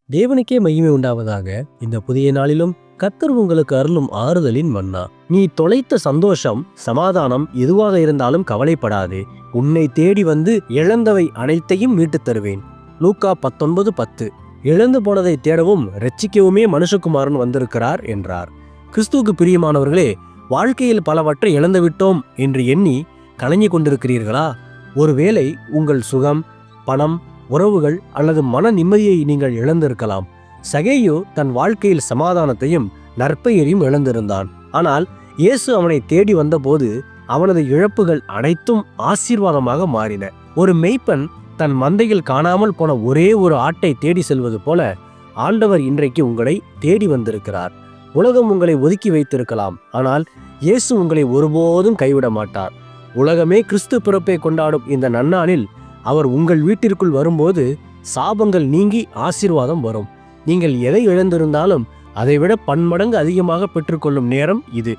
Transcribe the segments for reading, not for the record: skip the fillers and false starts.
தேவனுக்கே மகிமை உண்டாவதாக. இந்த புதிய நாளிலும் கர்த்தர் உங்களுக்கு அருளும் ஆறுதலின் மன்னா. நீ தொலைத்த சந்தோஷம், சமாதானம் எதுவாக இருந்தாலும் கவலைப்படாதே. உன்னை தேடி வந்து இழந்தவை அனைத்தையும் மீட்டுத் தருவேன். லூக்கா 19:10. இழந்து போனதை தேடவும் ரட்சிக்கவுமே மனுஷகுமாரன் வந்திருக்கிறார் என்றார். கிறிஸ்துவுக்கு பிரியமானவர்களே, வாழ்க்கையில் பலவற்றை இழந்துவிட்டோம் என்று எண்ணி கலங்கி கொண்டிருக்கிறீர்களா? ஒருவேளை உங்கள் சுகம், பணம், உறவுகள் அல்லது மன நிம்மதியை நீங்கள் இழந்திருக்கலாம். சகேயு தன் வாழ்க்கையில் சமாதானத்தையும் நற்பெயரையும் இழந்திருந்தான். ஆனால் இயேசு அவனை தேடி வந்தபோது அவனது இழப்புகள் அனைத்தும் ஆசீர்வாதமாக மாறின. ஒரு மேய்ப்பன் தன் மந்தையில் காணாமல் போன ஒரே ஒரு ஆட்டை தேடி செல்வது போல ஆண்டவர் இன்றைக்கு உங்களை தேடி வந்திருக்கிறார். உலகம் உங்களை ஒதுக்கி வைத்திருக்கலாம், ஆனால் இயேசு உங்களை ஒருபோதும் கைவிட மாட்டார். உலகமே கிறிஸ்து பிறப்பை கொண்டாடும் இந்த நன்னாளில் அவர் உங்கள் வீட்டிற்குள் வரும்போது சாபங்கள் நீங்கி ஆசீர்வாதம் வரும். நீங்கள் எதை இழந்திருந்தாலும் அதைவிட பன்மடங்கு அதிகமாக பெற்றுக்கொள்ளும் நேரம் இது.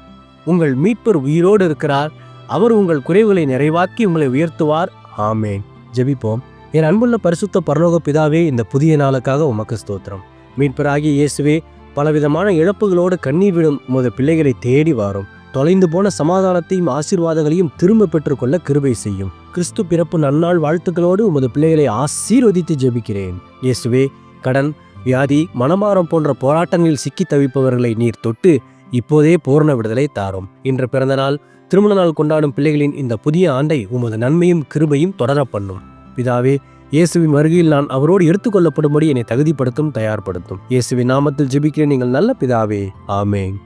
உங்கள் மீட்பர் உயிரோடு இருக்கிறார். அவர் உங்கள் குறைவுகளை நிறைவாக்கி உங்களை உயர்த்துவார். ஆமேன். ஜெபிப்போம். என் அன்புள்ள பரிசுத்த பரலோக பிதாவே, இந்த புதிய நாளுக்காக உமக்கு ஸ்தோத்திரம். மீட்பராகிய இயேசுவே, பலவிதமான இழப்புகளோடு கண்ணீர் விடும் உமது பிள்ளைகளை தேடி வாரும். தொலைந்து போன சமாதானத்தையும் ஆசீர்வாதங்களையும் திரும்ப பெற்றுக்கொள்ள கிருபை செய்யும். கிறிஸ்து பிறப்பு நன்னாள் வாழ்த்துக்களோடு உமது பிள்ளைகளை ஆசீர்வதித்து ஜெபிக்கிறேன். இயேசுவே, கடன், வியாதி, மனமாரம் போன்ற போராட்டங்களில் சிக்கி தவிப்பவர்களை நீர் தொட்டு இப்போதே பூரண விடுதலை தாரும். இன்று பிறந்த நாள், திருமண நாள் கொண்டாடும் பிள்ளைகளின் இந்த புதிய ஆண்டை உமது நன்மையும் கிருபையும் தொடர பண்ணும். பிதாவே, இயேசுவின் வருகையில் நான் அவரோடு எடுத்துக்கொள்ளப்படும்படி என்னை தகுதிப்படுத்தும், தயார்படுத்தும். இயேசுவின் நாமத்தில் ஜெபிக்கிறேன், நீங்கள் நல்ல பிதாவே. ஆமேன்.